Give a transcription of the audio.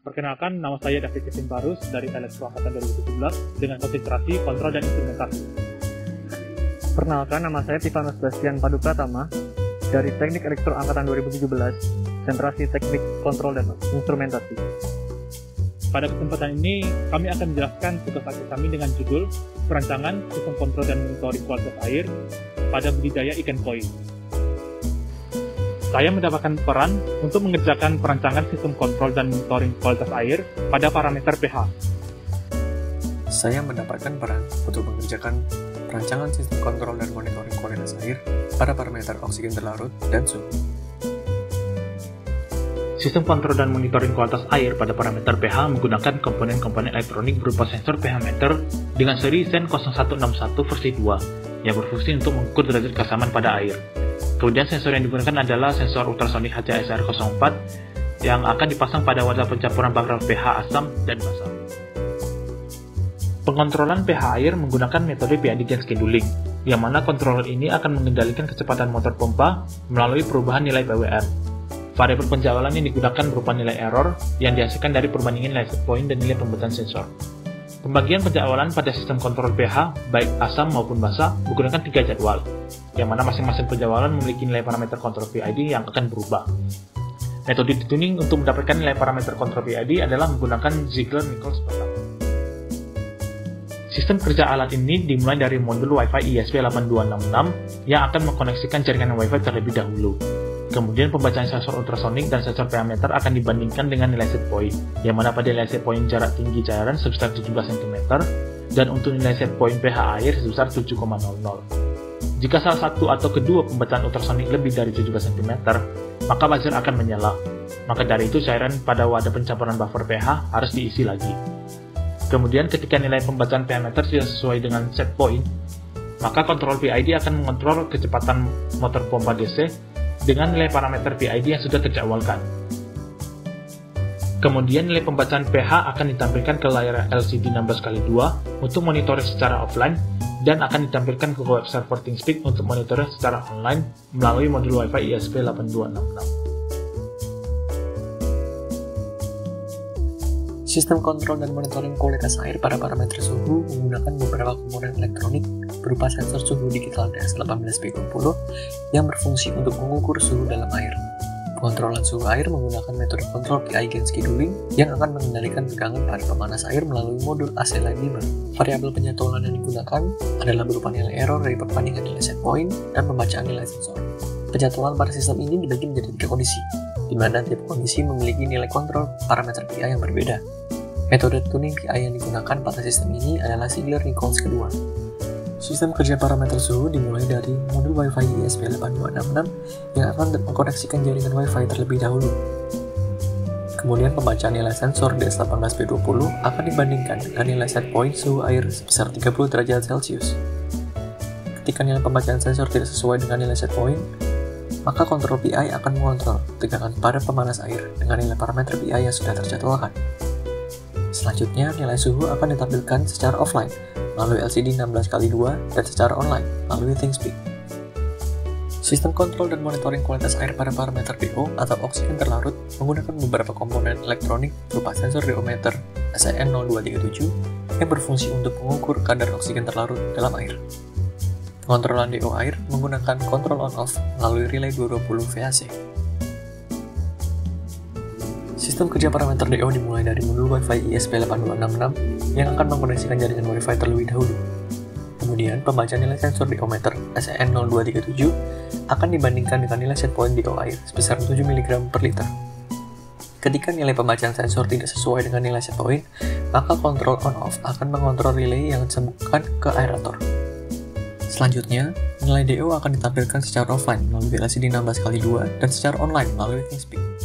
Perkenalkan, nama saya David Kevin Barus dari Elektro Angkatan 2017 dengan konsentrasi kontrol dan instrumentasi. Perkenalkan, nama saya Tifanus Bastian Padu Pratama dari Teknik Elektro Angkatan 2017, konsentrasi teknik kontrol dan instrumentasi. Pada kesempatan ini, kami akan menjelaskan tugas akhir kami dengan judul Perancangan Sistem Kontrol dan Monitoring Kualitas Air pada Budidaya Ikan Koi. Saya mendapatkan peran untuk mengerjakan perancangan sistem kontrol dan monitoring kualitas air pada parameter pH. Saya mendapatkan peran untuk mengerjakan perancangan sistem kontrol dan monitoring kualitas air pada parameter oksigen terlarut dan suhu. Sistem kontrol dan monitoring kualitas air pada parameter pH menggunakan komponen-komponen elektronik berupa sensor pH meter dengan seri SEN 0161 versi 2 yang berfungsi untuk mengukur derajat keasaman pada air. Kemudian sensor yang digunakan adalah sensor ultrasonik HCSR04 yang akan dipasang pada wadah pencampuran bakal pH asam dan basa. Pengontrolan pH air menggunakan metode PID Gen Scheduling, yang mana controller ini akan mengendalikan kecepatan motor pompa melalui perubahan nilai PWM. Variabel penjadwalan yang digunakan berupa nilai error yang dihasilkan dari perbandingan nilai set point dan nilai pembacaan sensor. Pembagian penjadwalan pada sistem kontrol pH, baik asam maupun basa, menggunakan 3 jadwal, yang mana masing-masing penjadwalan memiliki nilai parameter kontrol PID yang akan berubah. Metode tuning untuk mendapatkan nilai parameter kontrol PID adalah menggunakan Ziegler-Nichols pattern. Sistem kerja alat ini dimulai dari modul Wi-Fi ISP8266 yang akan mengkoneksikan jaringan Wi-Fi terlebih dahulu. Kemudian pembacaan sensor ultrasonik dan sensor pH meter akan dibandingkan dengan nilai set point, yang mana pada nilai set point jarak tinggi cairan sebesar 17 cm dan untuk nilai set point pH air sebesar 7,00. Jika salah satu atau kedua pembacaan ultrasonik lebih dari 17 cm, maka buzzer akan menyala. Maka dari itu cairan pada wadah pencampuran buffer pH harus diisi lagi. Kemudian ketika nilai pembacaan pH meter tidak sesuai dengan set point, maka kontrol PID akan mengontrol kecepatan motor pompa DC dengan nilai parameter PID yang sudah terjadwalkan. Kemudian nilai pembacaan pH akan ditampilkan ke layar LCD 16x2 untuk monitoring secara offline dan akan ditampilkan ke web server ThingSpeak untuk monitoring secara online melalui modul Wi-Fi ISP8266. Sistem kontrol dan monitoring kualitas air pada parameter suhu menggunakan beberapa komponen elektronik berupa sensor suhu digital DS18B20 yang berfungsi untuk mengukur suhu dalam air. Pengontrolan suhu air menggunakan metode kontrol PID Gen Scheduling yang akan mengendalikan tegangan pada pemanas air melalui modul AC Line Dimmer. Variabel penjadwalan yang digunakan adalah berupa nilai error dari perbandingan nilai set point dan pembacaan nilai sensor. Penjadwalan pada sistem ini dibagi menjadi 3 kondisi, di mana tiap kondisi memiliki nilai kontrol parameter PI yang berbeda. Metode tuning PI yang digunakan pada sistem ini adalah Ziegler-Nichols kedua. Sistem kerja parameter suhu dimulai dari modul Wi-Fi ISP8266 yang akan mengkoneksikan jaringan Wi-Fi terlebih dahulu. Kemudian pembacaan nilai sensor DS18B20 akan dibandingkan dengan nilai set point suhu air sebesar 30 derajat Celcius. Ketika nilai pembacaan sensor tidak sesuai dengan nilai set point, maka kontrol PI akan mengontrol tegangan pada pemanas air dengan nilai parameter PI yang sudah terjadwalkan. Selanjutnya, nilai suhu akan ditampilkan secara offline melalui LCD 16x2 dan secara online melalui ThingSpeak. Sistem kontrol dan monitoring kualitas air pada parameter DO atau oksigen terlarut menggunakan beberapa komponen elektronik berupa sensor DO meter SEN0237 yang berfungsi untuk mengukur kadar oksigen terlarut dalam air. Pengontrolan DO air menggunakan kontrol on-off melalui relay 220 VAC. Sistem kerja parameter DO dimulai dari modul Wi-Fi ISP8266 yang akan mengkoneksikan jaringan Wi-Fi terlebih dahulu. Kemudian, pembacaan nilai sensor DO meter SEN0237 akan dibandingkan dengan nilai set point DO air sebesar 7 mg per liter. Ketika nilai pembacaan sensor tidak sesuai dengan nilai set point, maka kontrol on-off akan mengontrol relay yang disambungkan ke aerator. Selanjutnya, nilai DO akan ditampilkan secara offline melalui LCD 16x2 dan secara online melalui ThingSpeak.